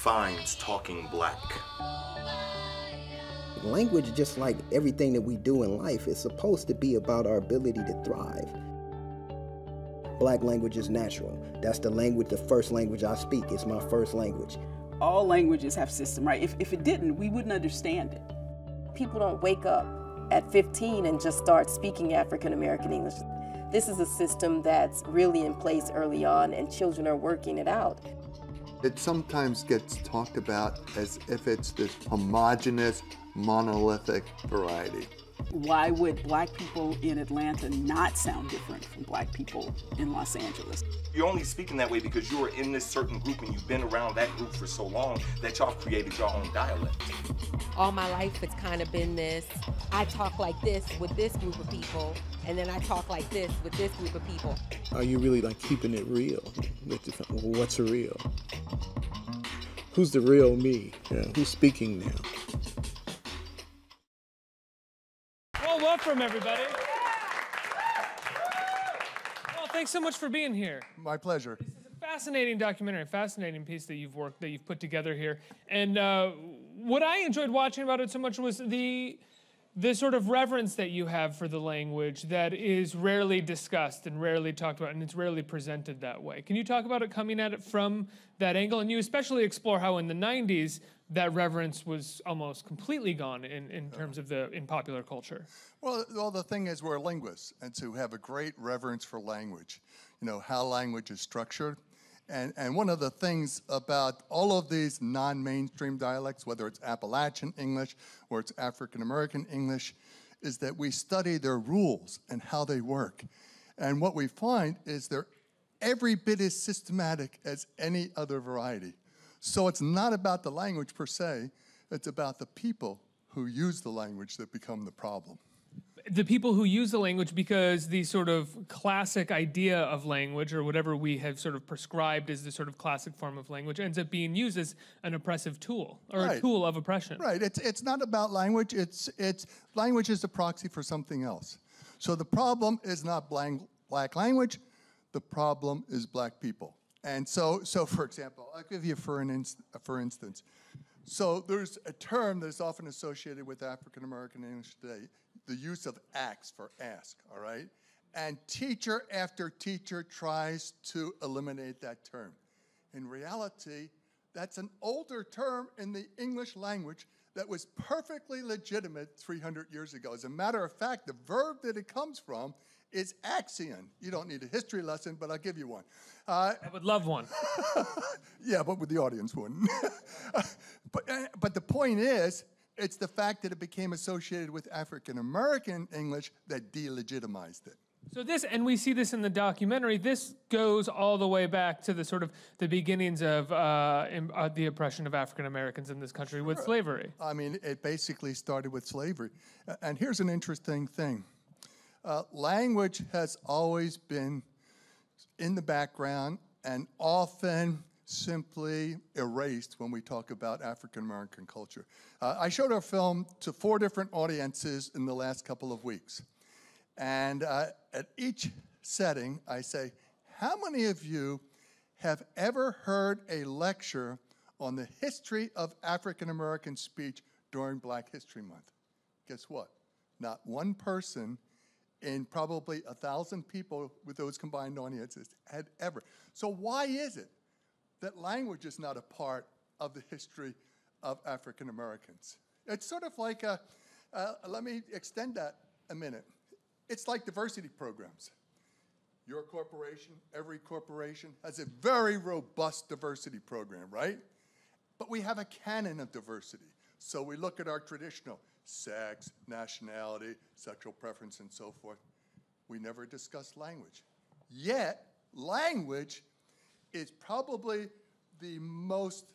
defines talking black? Language, just like everything that we do in life, is supposed to be about our ability to thrive. Black language is natural. That's the language, the first language I speak. It's my first language. All languages have system, right? If it didn't, we wouldn't understand it. People don't wake up at 15 and just start speaking African American English. This is a system that's really in place early on, and children are working it out. It sometimes gets talked about as if it's this homogeneous, monolithic variety. Why would black people in Atlanta not sound different from black people in Los Angeles? You're only speaking that way because you are in this certain group and you've been around that group for so long that y'all created your own dialect. All my life it's kind of been this, I talk like this with this group of people, and then I talk like this with this group of people. Are you really like keeping it real? What's real? Who's the real me? Yeah. Who's speaking now? Walt Wolfram, everybody. Well, thanks so much for being here. My pleasure. This is a fascinating documentary, a fascinating piece that you've put together here. And what I enjoyed watching about it so much was the sort of reverence that you have for the language that is rarely discussed and rarely talked about, and it's rarely presented that way. Can you talk about it coming at it from that angle? And you especially explore how in the 90s that reverence was almost completely gone in terms of in popular culture. Well, the thing is, we're linguists, and so we have a great reverence for language, you know, how language is structured. And one of the things about all of these non-mainstream dialects, whether it's Appalachian English or it's African American English, is that we study their rules and how they work. And what we find is they're every bit as systematic as any other variety. So it's not about the language per se, it's about the people who use the language that become the problem. The people who use the language, because the sort of classic idea of language, or whatever we have sort of prescribed as the sort of classic form of language, ends up being used as an oppressive tool, or a tool of oppression. Right, it's not about language, language is a proxy for something else. So the problem is not black language, the problem is black people. And so for example, I'll give you for instance. So there's a term that is often associated with African American English today, the use of ax for ask, all right? And teacher after teacher tries to eliminate that term. In reality, that's an older term in the English language that was perfectly legitimate 300 years ago. As a matter of fact, the verb that it comes from is axion. You don't need a history lesson, but I'll give you one. I would love one. Yeah, but with the audience wouldn't. But the point is, it's the fact that it became associated with African American English that delegitimized it. So this, and we see this in the documentary, this goes all the way back to the sort of the beginnings of the oppression of African Americans in this country with slavery. I mean, it basically started with slavery. And here's an interesting thing. Language has always been in the background and often simply erased when we talk about African American culture. I showed our film to 4 different audiences in the last couple of weeks. And at each setting, I say, how many of you have ever heard a lecture on the history of African American speech during Black History Month? Guess what? Not one person in probably 1,000 people with those combined audiences had ever. So why is it that language is not a part of the history of African Americans? It's sort of like let me extend that a minute. It's like diversity programs. Your corporation, every corporation has a very robust diversity program, right? But we have a canon of diversity. So we look at our traditional sex, nationality, sexual preference, and so forth. We never discuss language. Yet, language is probably the most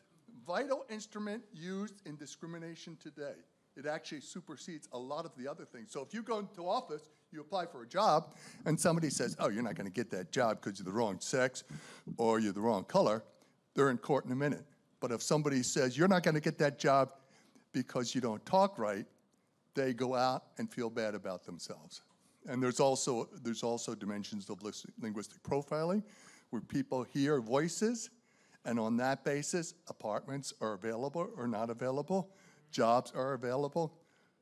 vital instrument used in discrimination today. It actually supersedes a lot of the other things. So if you go into office, you apply for a job, and somebody says, oh, you're not going to get that job because you're the wrong sex or you're the wrong color, they're in court in a minute. But if somebody says, you're not going to get that job because you don't talk right, they go out and feel bad about themselves. And there's also dimensions of linguistic profiling where people hear voices And on that basis, apartments are available or not available, jobs are available.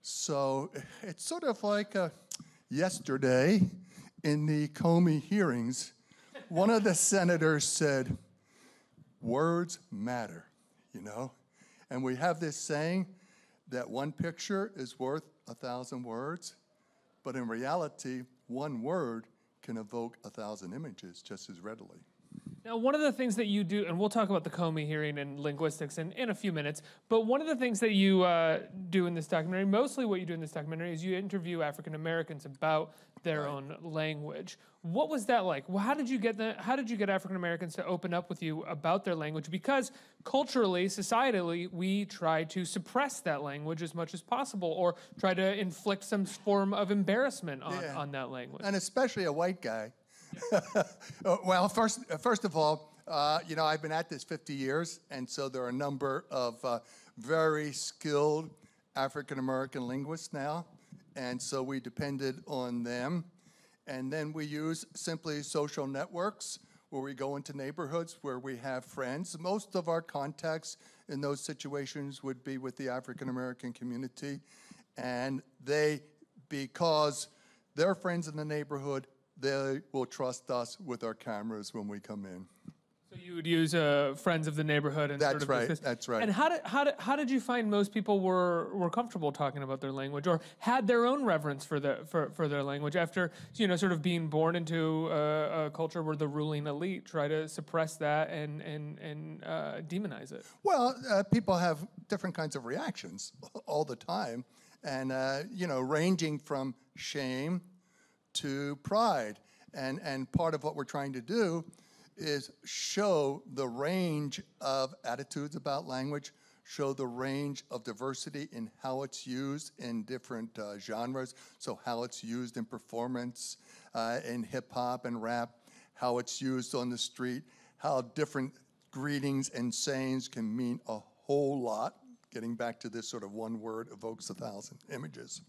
So it's sort of like yesterday in the Comey hearings, one of the senators said, words matter, you know? And we have this saying that one picture is worth 1,000 words, but in reality, one word can evoke 1,000 images just as readily. Now, one of the things that you do, and we'll talk about the Comey hearing and linguistics in a few minutes, but one of the things that you do in this documentary, mostly what you do in this documentary, is you interview African Americans about their own language. What was that like? Well, how did you get African Americans to open up with you about their language? Because culturally, societally, we try to suppress that language as much as possible, or try to inflict some form of embarrassment on that language. And especially a white guy. Well, first of all, you know, I've been at this 50 years, and so there are a number of very skilled African-American linguists now, and so we depended on them. And then we use simply social networks where we go into neighborhoods where we have friends. Most of our contacts in those situations would be with the African-American community, and because they're friends in the neighborhood, they will trust us with our cameras when we come in. So you would use friends of the neighborhood and That's sort of right. this. That's right. And how did you find most people were comfortable talking about their language, or had their own reverence for their language after, you know, sort of being born into a culture where the ruling elite try to suppress that and demonize it? Well, people have different kinds of reactions all the time, and you know, ranging from shame to pride. And part of what we're trying to do is show the range of attitudes about language, show the range of diversity in how it's used in different genres, so how it's used in performance, in hip hop and rap, how it's used on the street, how different greetings and sayings can mean a whole lot. Getting back to this sort of one word evokes 1,000 images.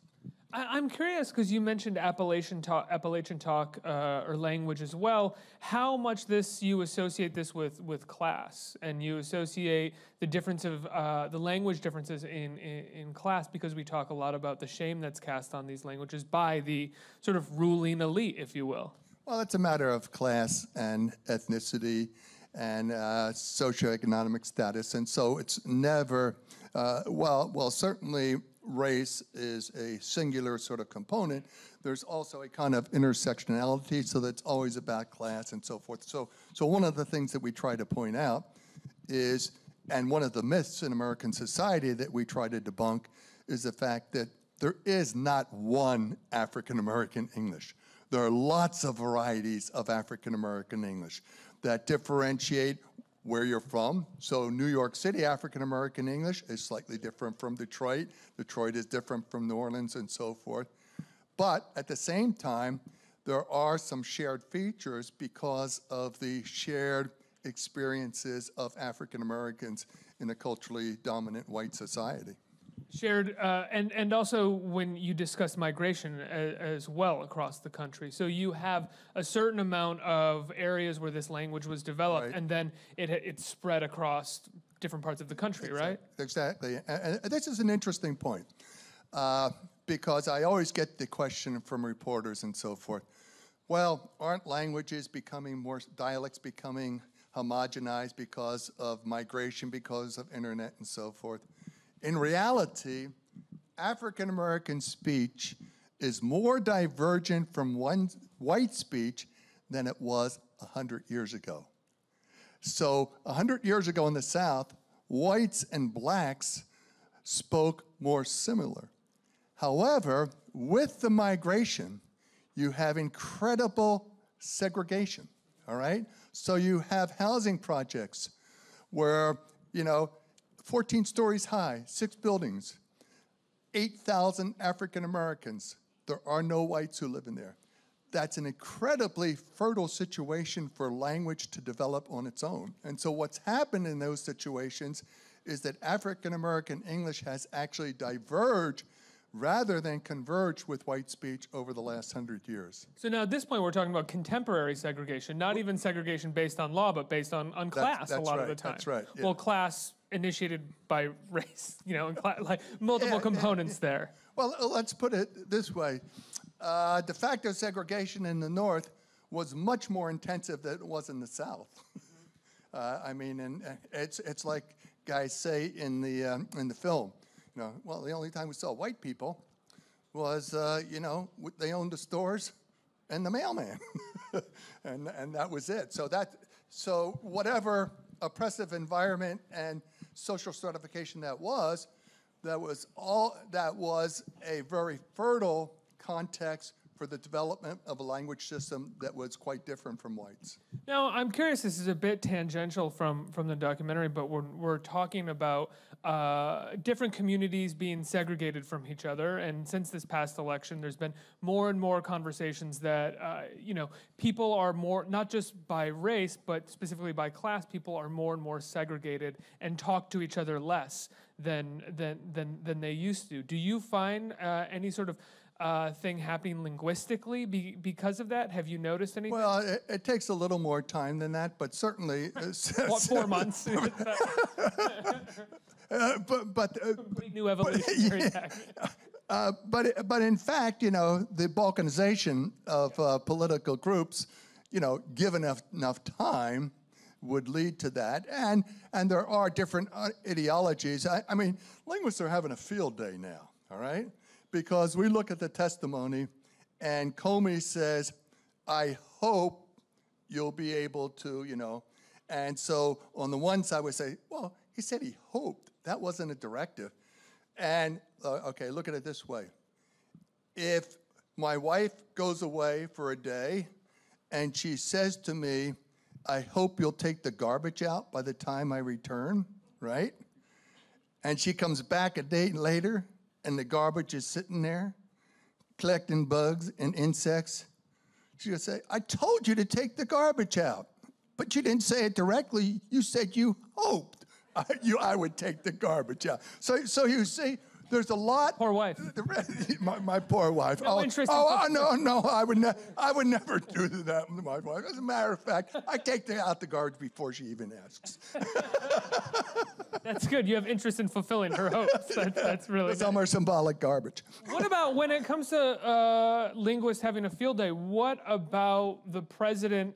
I'm curious, because you mentioned Appalachian talk or language as well. How much you associate this with class, and you associate the difference of the language differences in class, because we talk a lot about the shame that's cast on these languages by the sort of ruling elite, if you will. Well, it's a matter of class and ethnicity and socioeconomic status, and so it's never well, certainly. Race is a singular sort of component. There's also a kind of intersectionality, so that's always about class and so forth. So one of the things that we try to point out is, and one of the myths in American society that we try to debunk, is the fact that there is not one African American English. There are lots of varieties of African American English that differentiate where you're from. So New York City African American English is slightly different from Detroit. Detroit is different from New Orleans and so forth. But at the same time, there are some shared features because of the shared experiences of African Americans in a culturally dominant white society. Shared, and also when you discuss migration as well across the country. So you have a certain amount of areas where this language was developed, Right. and then it spread across different parts of the country, right? Exactly. And this is an interesting point, because I always get the question from reporters and so forth, well, aren't dialects becoming homogenized because of migration, because of internet and so forth? In reality, African American speech is more divergent from white speech than it was 100 years ago. So 100 years ago in the South, whites and blacks spoke more similar. However, with the migration, you have incredible segregation, all right? So you have housing projects where, you know, 14 stories high, 6 buildings, 8,000 African Americans. There are no whites who live in there. That's an incredibly fertile situation for language to develop on its own. And so what's happened in those situations is that African American English has actually diverged rather than converge with white speech over the last 100 years. So now at this point, we're talking about contemporary segregation, not even segregation based on law, but based on class a lot of the time. That's right. Yeah. Well, class initiated by race, you know, and like multiple components there. Well, let's put it this way. De facto segregation in the North was much more intensive than it was in the South. I mean, and it's like guys say in the film, you know, well, the only time we saw white people was, you know, they owned the stores and the mailman, and that was it. So whatever oppressive environment and social stratification that was a very fertile context for the development of a language system that was quite different from whites. Now, I'm curious, this is a bit tangential from the documentary, but we're talking about different communities being segregated from each other, and since this past election, there's been more and more conversations that, you know, people are more, not just by race, but specifically by class, people are more and more segregated and talk to each other less than they used to. Do you find any sort of thing happening linguistically because of that? Have you noticed anything? Well, it takes a little more time than that, but certainly... What, 4 months? Complete new evolutionary but in fact, you know, the balkanization of political groups, you know, given enough time, would lead to that. And there are different ideologies. I mean, linguists are having a field day now, all right? Because we look at the testimony, and Comey says, I hope you'll be able to, you know. And so on the one side, we say, well, he said he hoped. That wasn't a directive. And, okay, look at it this way. If my wife goes away for a day, and she says to me, I hope you'll take the garbage out by the time I return, right? And she comes back a day later, and the garbage is sitting there, collecting bugs and insects. She's going to say, I told you to take the garbage out, but you didn't say it directly. You said you hoped I would take the garbage out. So you see, there's a lot. Poor wife. My poor wife. No interest No, I would never do that with my wife. As a matter of fact, I take out the garbage before she even asks. That's good. You have interest in fulfilling her hopes. That's really Some are symbolic garbage. What about when it comes to linguists having a field day? What about the president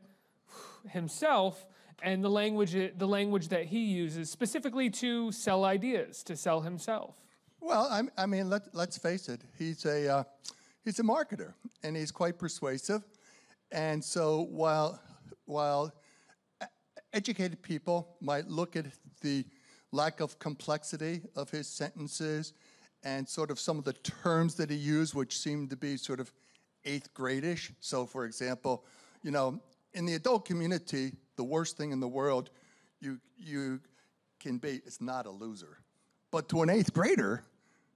himself and the language that he uses specifically to sell ideas, to sell himself? Well, I mean, let's face it. He's a marketer, and he's quite persuasive. And so while educated people might look at the lack of complexity of his sentences and sort of some of the terms that he used, which seemed to be sort of 8th grade-ish. So, for example, you know, in the adult community, the worst thing in the world you can be is not a loser. But to an 8th grader,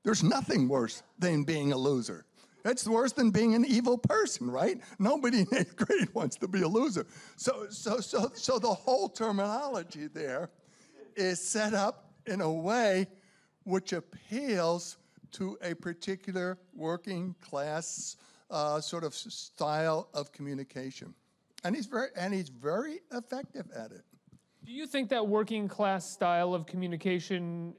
there's nothing worse than being a loser. It's worse than being an evil person, right? Nobody in 8th grade wants to be a loser. So the whole terminology there is set up in a way which appeals to a particular working class sort of style of communication. And he's very effective at it. Do you think that working class style of communication,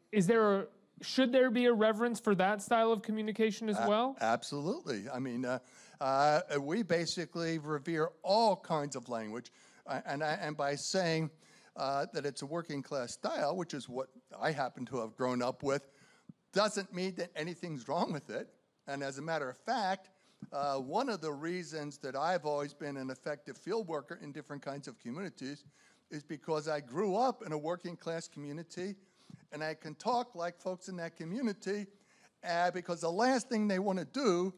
should there be a reverence for that style of communication as well? Absolutely. I mean, we basically revere all kinds of language, and by saying that it's a working class style, which is what I happen to have grown up with, doesn't mean that anything's wrong with it. And as a matter of fact, one of the reasons that I've always been an effective field worker in different kinds of communities is because I grew up in a working class community, and I can talk like folks in that community because the last thing they want to do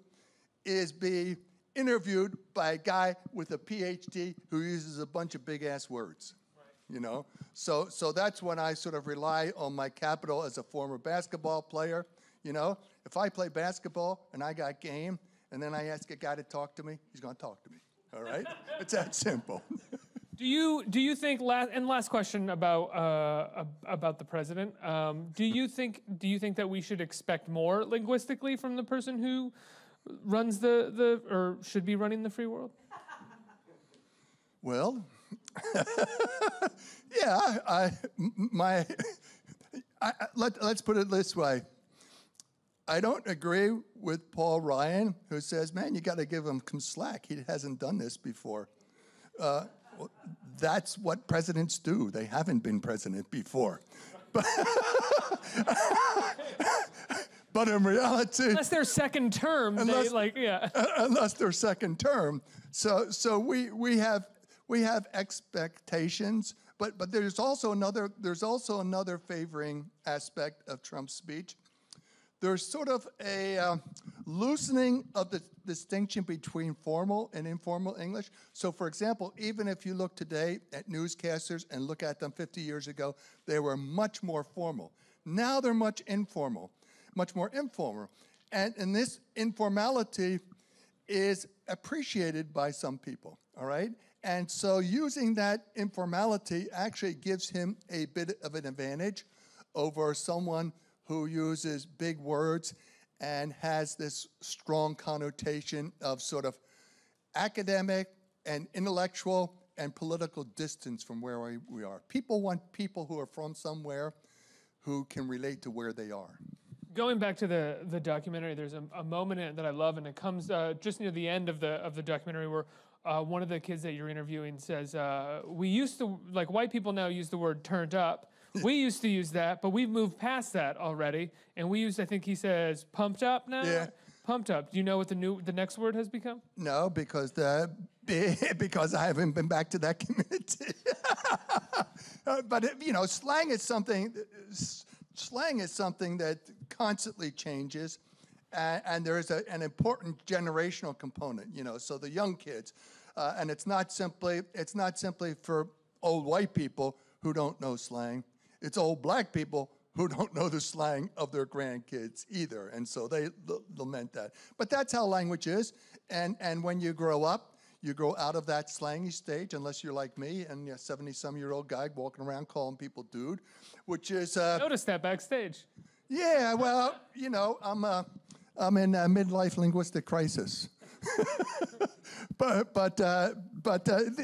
is be interviewed by a guy with a PhD who uses a bunch of big-ass words. You know, so that's when I sort of rely on my capital as a former basketball player. You know, if I play basketball and I got game, and then I ask a guy to talk to me, he's going to talk to me. All right, it's that simple. Do you think last question about the president? Do you think that we should expect more linguistically from the person who runs or should be running the free world? Well, yeah, let's put it this way. I don't agree with Paul Ryan, who says, man, you got to give him some slack. He hasn't done this before. That's what presidents do. They haven't been president before. But in reality, unless they're second term, unless they're second term. So we have expectations, but there's also another favoring aspect of Trump's speech. There's sort of a loosening of the distinction between formal and informal English. So, for example, even if you look today at newscasters and look at them 50 years ago, they were much more formal. Now they're much more informal. And this informality is appreciated by some people, all right? And so using that informality actually gives him a bit of an advantage over someone who uses big words and has this strong connotation of sort of academic and intellectual and political distance from where we are. People want people who are from somewhere who can relate to where they are. Going back to the documentary, there's a moment in it that I love, and it comes just near the end of the documentary where one of the kids that you're interviewing says, we used to, like white people now use the word turned up. We used to use that, but we've moved past that already. And we use, I think he says, pumped up now? Yeah. Pumped up. Do you know what the next word has become? No, because I haven't been back to that community. But slang is something that constantly changes, and there is an important generational component. So the young kids, and it's not simply for old white people who don't know slang. It's old black people who don't know the slang of their grandkids either, and so they lament that. But that's how language is, and when you grow up, you grow out of that slangy stage, unless you're like me and a 70-some-year-old guy walking around calling people dude, which is... Notice that backstage. Yeah, well, I'm in a midlife linguistic crisis. But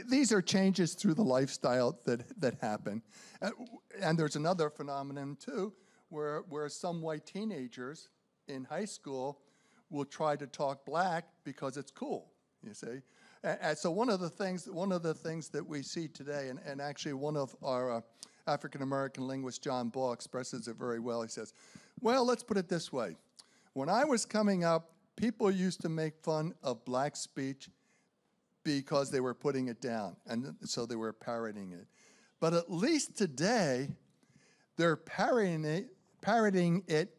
these are changes through the lifestyle that happen. And there's another phenomenon, too, where some white teenagers in high school will try to talk black because it's cool, you see. And so one of the things that we see today, and actually one of our African-American linguists, John Ball, expresses it very well. He says, well, let's put it this way. When I was coming up, people used to make fun of black speech because they were putting it down, and so they were parroting it. But at least today, they're parroting it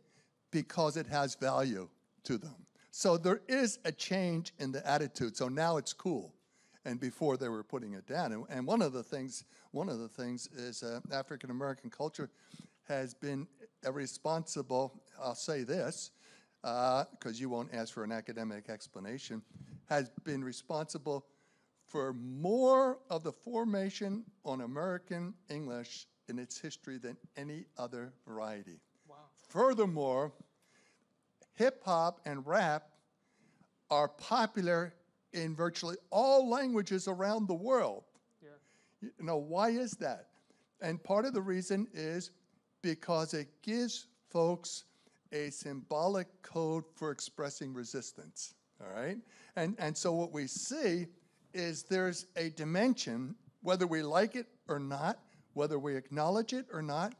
because it has value to them. So there is a change in the attitude. So now it's cool, and before they were putting it down. And one of the things is African American culture has been responsible. I'll say this, because you won't ask for an academic explanation, has been responsible for more of the formation on American English in its history than any other variety. Wow. Furthermore, hip-hop and rap are popular in virtually all languages around the world. Yeah. Why is that? And part of the reason is because it gives folks a symbolic code for expressing resistance, all right? And so what we see is there's a dimension, whether we like it or not, whether we acknowledge it or not,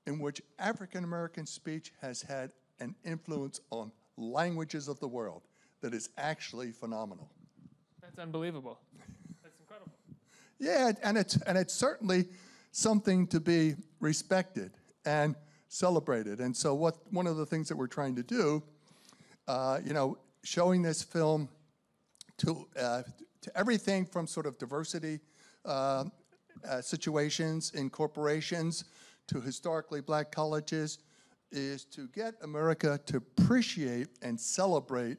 in which African American speech has had an influence on languages of the world that is actually phenomenal. That's unbelievable. That's incredible. Yeah, and it's certainly something to be respected and celebrated. And so one of the things that we're trying to do, showing this film to everything from sort of diversity situations in corporations to historically black colleges, is to get America to appreciate and celebrate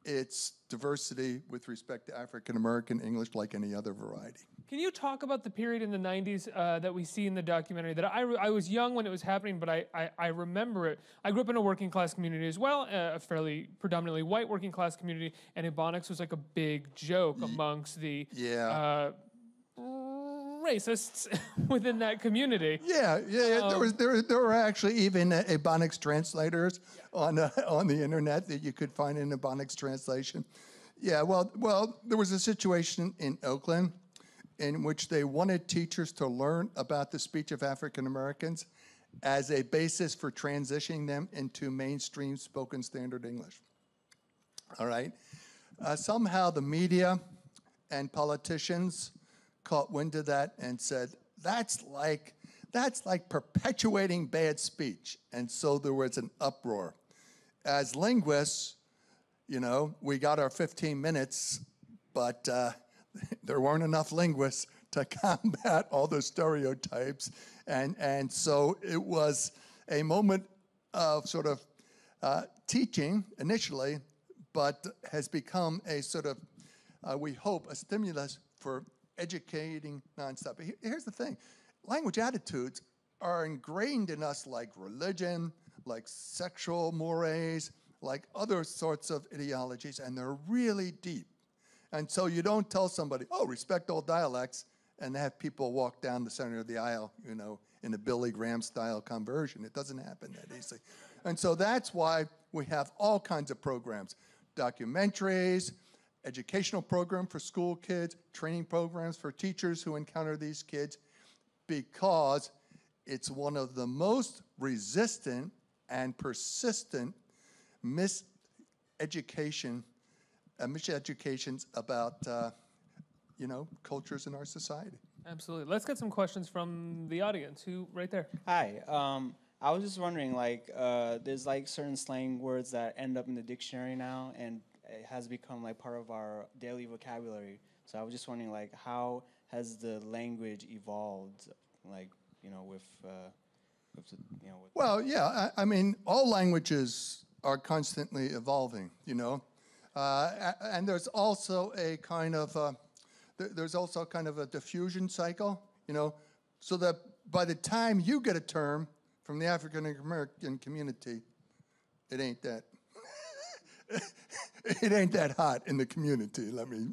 its diversity with respect to African American English like any other variety. Can you talk about the period in the 90s that we see in the documentary? That I was young when it was happening, but I remember it. I grew up in a working class community as well, a fairly predominantly white working class community, and Ebonics was like a big joke amongst the racists within that community. There were actually even Ebonics translators on the internet that you could find an Ebonics translation. Yeah, well, there was a situation in Oakland in which they wanted teachers to learn about the speech of African Americans as a basis for transitioning them into mainstream spoken standard English. All right? Somehow the media and politicians caught wind of that and said, that's like perpetuating bad speech. And so there was an uproar. As linguists, you know, we got our 15 minutes, but there weren't enough linguists to combat all the stereotypes. And so it was a moment of sort of teaching initially, but has become a sort of, we hope, a stimulus for educating nonstop. But here's the thing. Language attitudes are ingrained in us like religion, like sexual mores, like other sorts of ideologies, and they're really deep. And so you don't tell somebody, oh, respect all dialects, and have people walk down the center of the aisle, you know, in a Billy Graham-style conversion. It doesn't happen that easily. And so that's why we have all kinds of programs, documentaries, educational program for school kids, training programs for teachers who encounter these kids, because it's one of the most resistant and persistent miseducations about, you know, cultures in our society. Absolutely. Let's get some questions from the audience. Who, right there? Hi. I was just wondering, like, there's like certain slang words that end up in the dictionary now, and it has become like part of our daily vocabulary. So I was just wondering, like, how has the language evolved, like, you know, with you know? Well, yeah. I mean, all languages are constantly evolving, you know, and there's also a kind of a diffusion cycle, you know, so that by the time you get a term from the African American community, it ain't that. It ain't that hot in the community, let me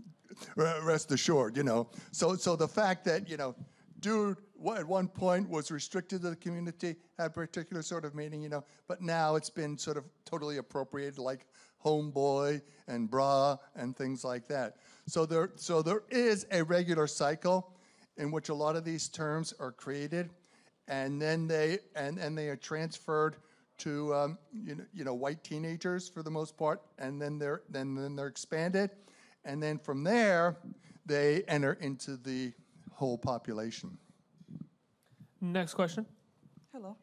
rest assured, you know. So the fact that, you know, dude at one point was restricted to the community, had a particular sort of meaning, you know, but now it's been sort of totally appropriated, like homeboy and bra and things like that. So there is a regular cycle in which a lot of these terms are created, and then they are transferred to you know, white teenagers for the most part, and then they're expanded, and then from there they enter into the whole population. Next question. Hello.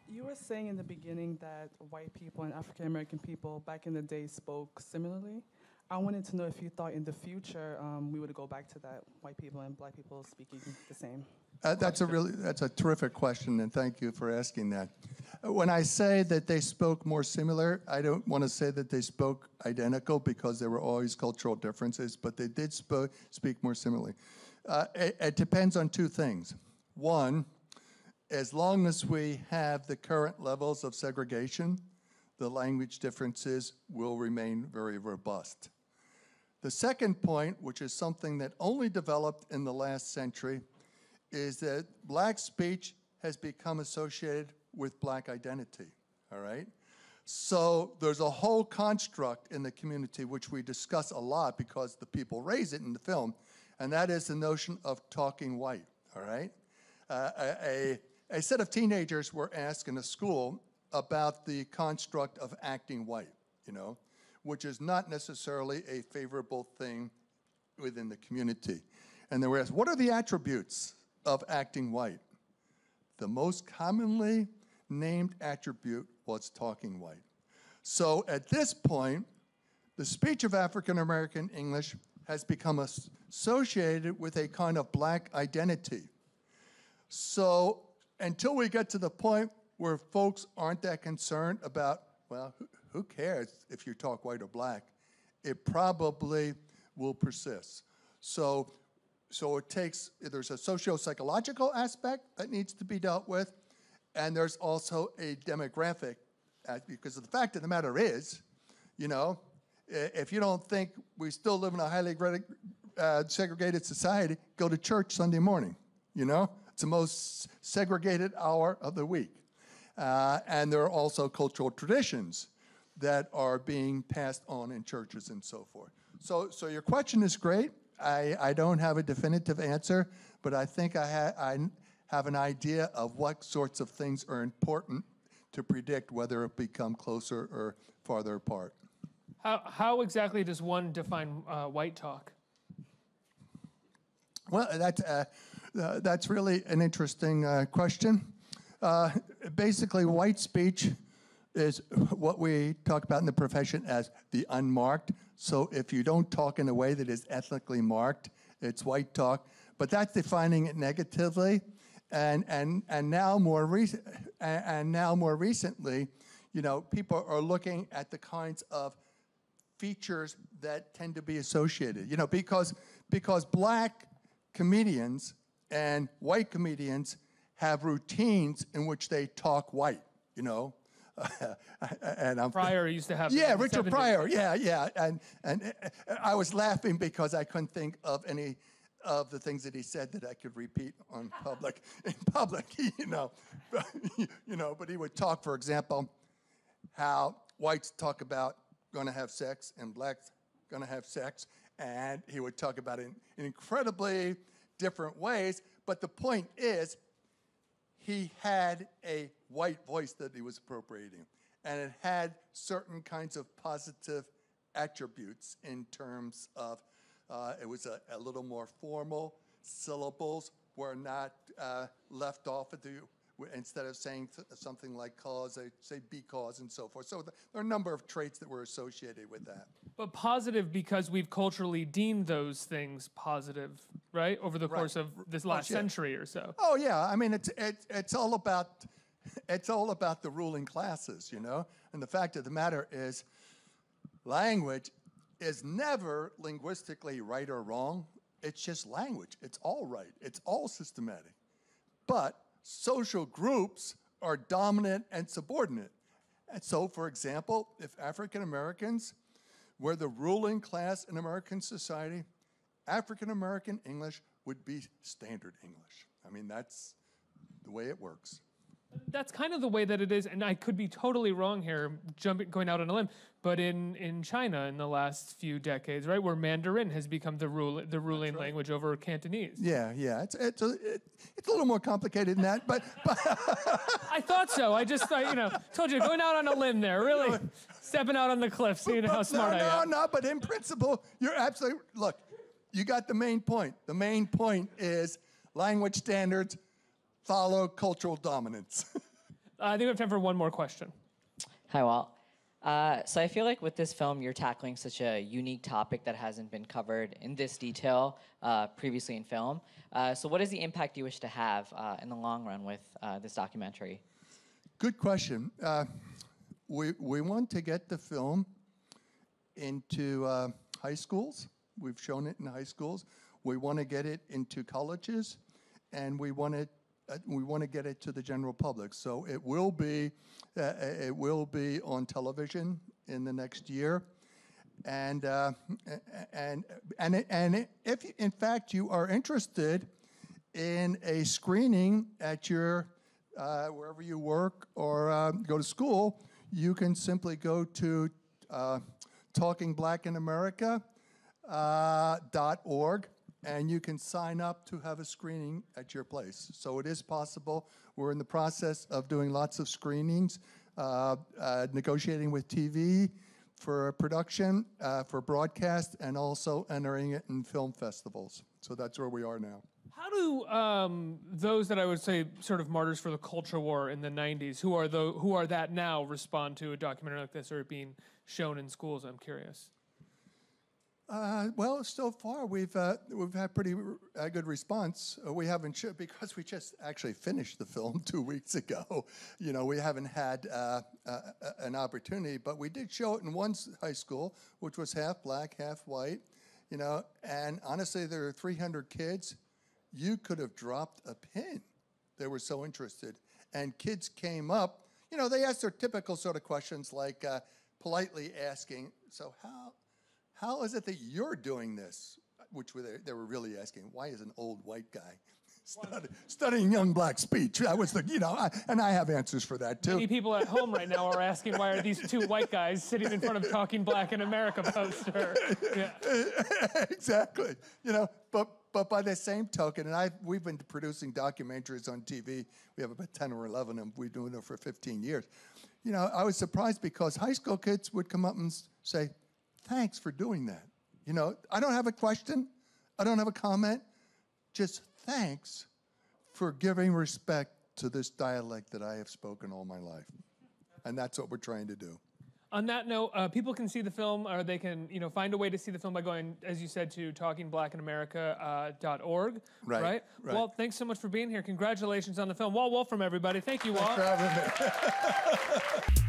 You were saying in the beginning that white people and African American people back in the day spoke similarly. I wanted to know if you thought in the future we would go back to that, white people and black people speaking the same. That's a terrific question, and thank you for asking that. When I say that they spoke more similar, I don't want to say that they spoke identical, because there were always cultural differences, but they did speak more similarly. It depends on two things. One, as long as we have the current levels of segregation, the language differences will remain very robust. The second point, which is something that only developed in the last century, is that black speech has become associated with black identity, all right? So there's a whole construct in the community which we discuss a lot because the people raise it in the film, and that is the notion of talking white, all right? A set of teenagers were asked in a school about the construct of acting white, you know, which is not necessarily a favorable thing within the community. And they were asked, what are the attributes of acting white? The most commonly named attribute was talking white. So at this point, the speech of African American English has become associated with a kind of black identity. So until we get to the point where folks aren't that concerned about, well, who cares if you talk white or black? it probably will persist. So there's a socio-psychological aspect that needs to be dealt with, and there's also a demographic, because the fact of the matter is, if you don't think we still live in a highly segregated society, go to church Sunday morning, It's the most segregated hour of the week. And there are also cultural traditions that are being passed on in churches and so forth. So your question is great. I don't have a definitive answer, but I think I have an idea of what sorts of things are important to predict whether it become closer or farther apart. How exactly does one define white talk? Well, that's really an interesting question. Basically, white speech is what we talk about in the profession as the unmarked. So if you don't talk in a way that is ethnically marked, it's white talk. But that's defining it negatively. And now more recently, people are looking at the kinds of features that tend to be associated. Because black comedians and white comedians have routines in which they talk white, and Pryor used to have. Yeah, Richard 70s. Pryor. Yeah. And I was laughing because I couldn't think of any of the things that he said that I could repeat in public. But he would talk, for example, how whites talk about going to have sex and blacks going to have sex, and he would talk about it in incredibly different ways. But the point is, he had a white voice that he was appropriating, and it had certain kinds of positive attributes in terms of it was a little more formal. Syllables were not left off at instead of saying something like cause, they say because and so forth. So there are a number of traits that were associated with that. But positive because we've culturally deemed those things positive, right? Over the course of this last century or so. Oh yeah, I mean it's all about the ruling classes, And the fact of the matter is, language is never linguistically right or wrong. It's just language. It's all right. It's all systematic. But social groups are dominant and subordinate. And so, for example, if African Americans were the ruling class in American society, African American English would be standard English. I mean, that's the way it works. That's kind of the way that it is, and I could be totally wrong here, going out on a limb, but in China in the last few decades, right, where Mandarin has become the ruling language over Cantonese. Yeah, it's a little more complicated than that, but I thought so. I just told you, going out on a limb there, really stepping out on the cliff, seeing how smart I am. No, but in principle, you're absolutely, look, you got the main point. The main point is language standards follow cultural dominance. I think we have time for one more question. Hi, Walt. So I feel like with this film, you're tackling such a unique topic that hasn't been covered in this detail previously in film. So what is the impact you wish to have in the long run with this documentary? Good question. We want to get the film into high schools. We've shown it in high schools. We want to get it into colleges, and we want to get it to the general public. So it will be on television in the next year, and if in fact you are interested in a screening at your wherever you work or go to school, you can simply go to talkingblackinamerika.org. And you can sign up to have a screening at your place. So it is possible. We're in the process of doing lots of screenings, negotiating with TV for production, for broadcast, and also entering it in film festivals. So that's where we are now. How do those that I would say sort of martyrs for the culture war in the 90s, who are that now, respond to a documentary like this or it being shown in schools? I'm curious. Well, so far we've had pretty good response. We haven't because we just actually finished the film 2 weeks ago. You know, we haven't had an opportunity, but we did show it in one high school, which was half black, half white. You know, and honestly, there are 300 kids. You could have dropped a pin. They were so interested, and kids came up. You know, they asked their typical sort of questions, like politely asking, "So how is it that you're doing this?" Which they were really asking, why is an old white guy studying young black speech? That was the, you know, and I have answers for that too. Many people at home right now are asking, why are these two white guys sitting in front of Talking Black in America poster? Yeah. Exactly. You know, but by the same token, and we've been producing documentaries on TV. We have about 10 or 11 of them. We've been doing it for 15 years. You know, I was surprised because high school kids would come up and say, "Thanks for doing that." You know, I don't have a question. I don't have a comment. Just thanks for giving respect to this dialect that I have spoken all my life. And that's what we're trying to do. On that note, people can see the film, or they can, you know, find a way to see the film by going, as you said, to talkingblackinamerika.org. Right. Walt, thanks so much for being here. Congratulations on the film. Walt Wolfram, everybody. Thank you, Walt. Thanks for having me.